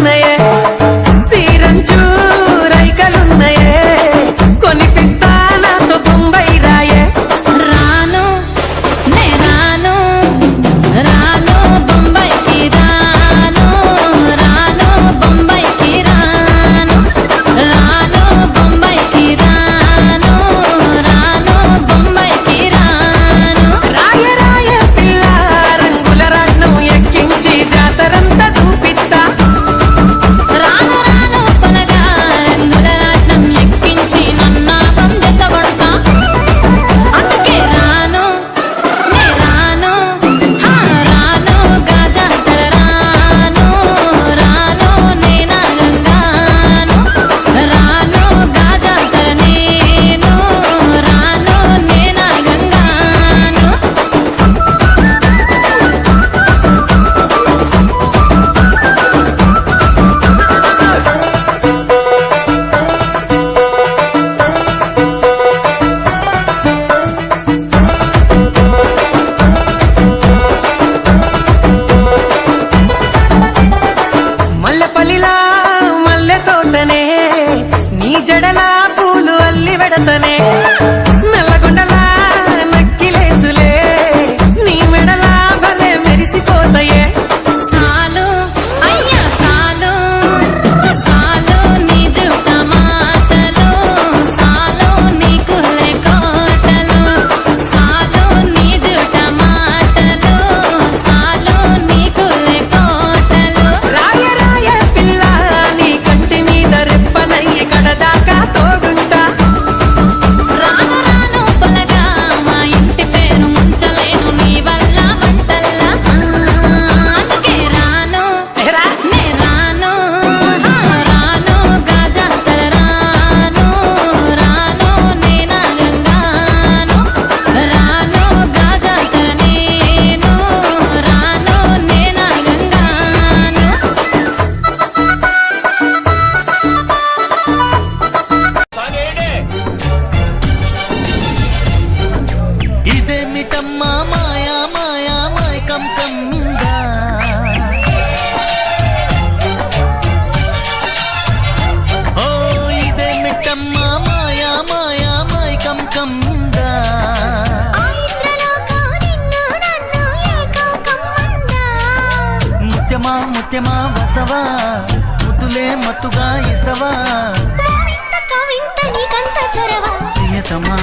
రైకలున్నాయే సీరంచు రైకలున్నాయే కొనిపిస్తా నాతో బొంబాయి రాయే రాను నే రాను రాను బొంబాయికి రాను రాను బొంబాయికి రాను రాను బొంబాయికి రాను రాను బొంబాయికి రాను రాయ రాయ పిల్ల రంగుల రాట్నం ఎక్కించి జాతరంతా చూపిస్తా రాను రాను పొలగా రంగుల రాట్నం ఎక్కించి నన్నాగం జతబడతా అందుకే రాను నే రాను రాను గాజాతర రాను రాను నేనాగంగాను రాను గాజాతర నేను రాను నేనాగంగాను మల్లెపల్లిలా మల్లె తోటనే నీ జడలా పూలు అల్లి వెడతనే నల్లగొండలా నక్కిలేసులే నీ మెడలా భలే మెరిసిపోతాయే సాలు అయ్యా సాలు సాలు నీ జుట్ట మాటలు సాలు నీ కులె కోటలు సాలు నీ జుట్ట మాటలు సాలు నీ కులె కోటలు రాయ రాయ పిల్ల నీ కంటి మీద రెప్పనయ్యి కడదాకా తోడుంటా రాను రాను పొలగా మా ఇంటి పేరు ముంచలేను నీ వల్ల మంటల్లా అందుకే రాను ఏరా నే రాను రాను గాజాతర రాను రాను నేనాగంగాను రాను గాజాతర నేను రాను నేనాగంగాను ఇదేమిటమ్మా మాయా మాయా మైకం కమ్మిందా ఓ ఇదేమిటమ్మా మాయా మాయా మైకం కమ్మిందా ముత్యమా ముత్యమా వస్తవా ముద్దులే మత్తుగా ఇస్తవా ప్రియతమా